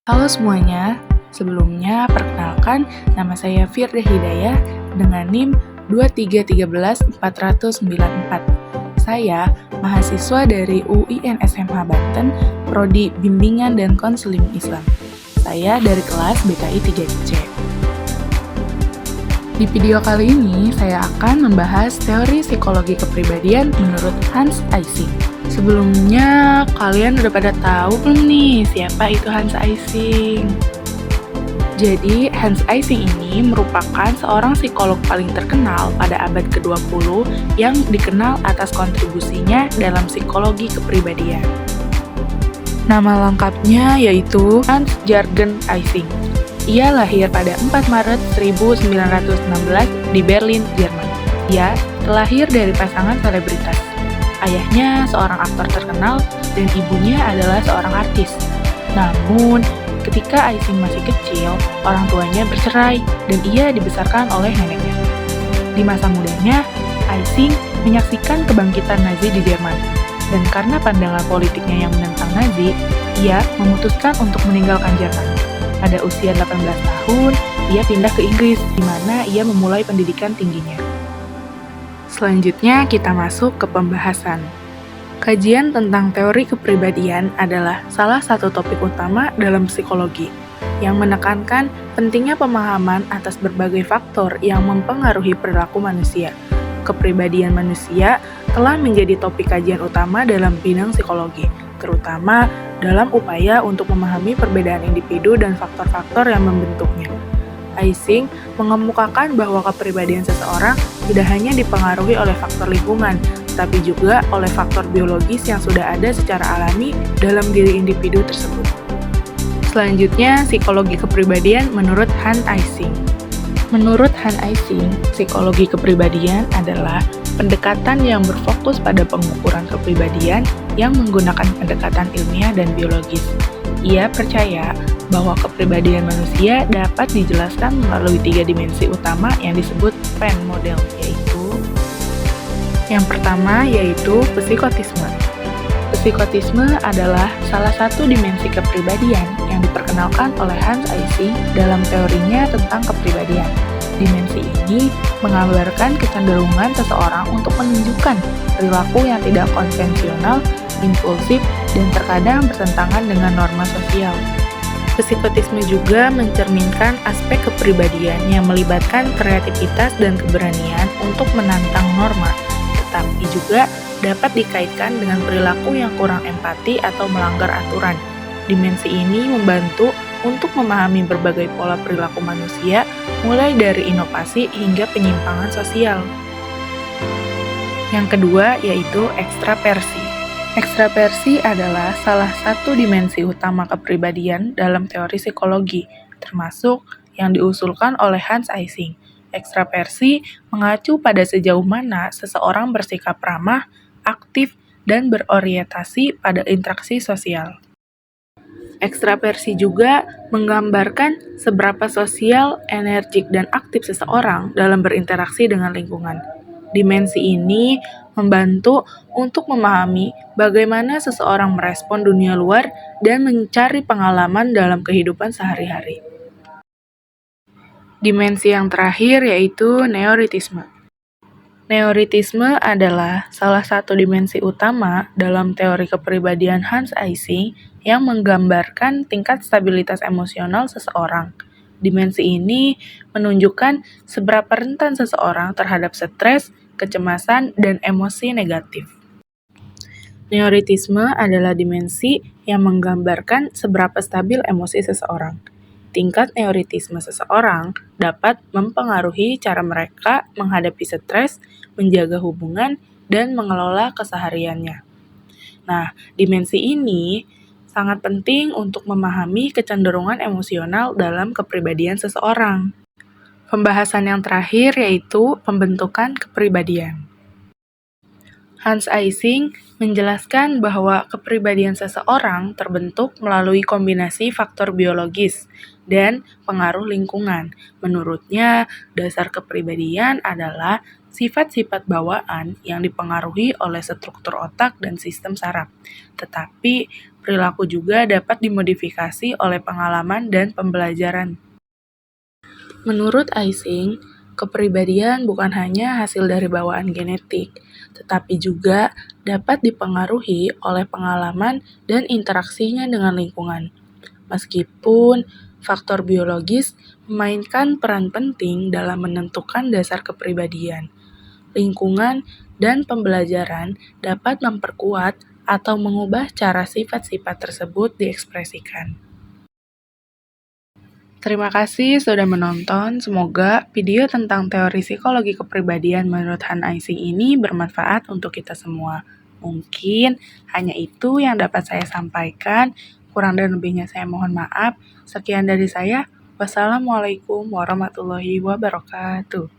Halo semuanya, sebelumnya perkenalkan nama saya Firda Hidayah dengan NIM 2313494. Saya mahasiswa dari UIN SMH Banten, Prodi Bimbingan dan Konseling Islam. Saya dari kelas BKI 3C. Di video kali ini, saya akan membahas teori psikologi kepribadian menurut Hans Eysenck. Sebelumnya, kalian udah pada tahu belum nih siapa itu Hans Eysenck? Jadi, Hans Eysenck ini merupakan seorang psikolog paling terkenal pada abad ke-20 yang dikenal atas kontribusinya dalam psikologi kepribadian. Nama lengkapnya yaitu Hans Jürgen Eysenck. Ia lahir pada 4 Maret 1916 di Berlin, Jerman. Ia terlahir dari pasangan selebritas. Ayahnya seorang aktor terkenal dan ibunya adalah seorang artis. Namun, ketika Eysenck masih kecil, orang tuanya bercerai dan ia dibesarkan oleh neneknya. Di masa mudanya, Eysenck menyaksikan kebangkitan Nazi di Jerman. Dan karena pandangan politiknya yang menentang Nazi, ia memutuskan untuk meninggalkan Jerman. Pada usia 18 tahun, ia pindah ke Inggris, di mana ia memulai pendidikan tingginya. Selanjutnya, kita masuk ke pembahasan. Kajian tentang teori kepribadian adalah salah satu topik utama dalam psikologi, yang menekankan pentingnya pemahaman atas berbagai faktor yang mempengaruhi perilaku manusia. Kepribadian manusia telah menjadi topik kajian utama dalam bidang psikologi, terutama dalam upaya untuk memahami perbedaan individu dan faktor-faktor yang membentuknya. Eysenck mengemukakan bahwa kepribadian seseorang tidak hanya dipengaruhi oleh faktor lingkungan, tapi juga oleh faktor biologis yang sudah ada secara alami dalam diri individu tersebut. Selanjutnya, psikologi kepribadian menurut Hans Eysenck. Menurut Hans Eysenck, psikologi kepribadian adalah pendekatan yang berfokus pada pengukuran kepribadian yang menggunakan pendekatan ilmiah dan biologis. Ia percaya bahwa kepribadian manusia dapat dijelaskan melalui 3 dimensi utama yang disebut PEN model, yaitu yang pertama yaitu psikotisme. Psikotisme adalah salah satu dimensi kepribadian yang diperkenalkan oleh Hans Eysenck dalam teorinya tentang kepribadian. Dimensi ini menggambarkan kecenderungan seseorang untuk menunjukkan perilaku yang tidak konvensional, impulsif, dan terkadang bertentangan dengan norma sosial. Psikotisme juga mencerminkan aspek kepribadian yang melibatkan kreativitas dan keberanian untuk menantang norma, tetapi juga dapat dikaitkan dengan perilaku yang kurang empati atau melanggar aturan. Dimensi ini membantu untuk memahami berbagai pola perilaku manusia, mulai dari inovasi hingga penyimpangan sosial. Yang kedua yaitu ekstraversi. Ekstraversi adalah salah satu dimensi utama kepribadian dalam teori psikologi, termasuk yang diusulkan oleh Hans Eysenck. Ekstraversi mengacu pada sejauh mana seseorang bersikap ramah, aktif, dan berorientasi pada interaksi sosial. Ekstraversi juga menggambarkan seberapa sosial, energik, dan aktif seseorang dalam berinteraksi dengan lingkungan. Dimensi ini membantu untuk memahami bagaimana seseorang merespon dunia luar dan mencari pengalaman dalam kehidupan sehari-hari. Dimensi yang terakhir yaitu neoritisme. Neoritisme adalah salah satu dimensi utama dalam teori kepribadian Hans Eysenck yang menggambarkan tingkat stabilitas emosional seseorang. Dimensi ini menunjukkan seberapa rentan seseorang terhadap stres, kecemasan, dan emosi negatif. Neoritisme adalah dimensi yang menggambarkan seberapa stabil emosi seseorang. Tingkat neoritisme seseorang dapat mempengaruhi cara mereka menghadapi stres, menjaga hubungan, dan mengelola kesehariannya. Nah, dimensi ini sangat penting untuk memahami kecenderungan emosional dalam kepribadian seseorang. Pembahasan yang terakhir yaitu pembentukan kepribadian. Hans Eysenck menjelaskan bahwa kepribadian seseorang terbentuk melalui kombinasi faktor biologis dan pengaruh lingkungan. Menurutnya, dasar kepribadian adalah sifat-sifat bawaan yang dipengaruhi oleh struktur otak dan sistem saraf. Tetapi, perilaku juga dapat dimodifikasi oleh pengalaman dan pembelajaran. Menurut Ising, kepribadian bukan hanya hasil dari bawaan genetik, tetapi juga dapat dipengaruhi oleh pengalaman dan interaksinya dengan lingkungan. Meskipun faktor biologis memainkan peran penting dalam menentukan dasar kepribadian, lingkungan dan pembelajaran dapat memperkuat atau mengubah cara sifat-sifat tersebut diekspresikan. Terima kasih sudah menonton. Semoga video tentang teori psikologi kepribadian menurut Han Ising ini bermanfaat untuk kita semua. Mungkin hanya itu yang dapat saya sampaikan. Kurang dan lebihnya saya mohon maaf. Sekian dari saya. Wassalamualaikum warahmatullahi wabarakatuh.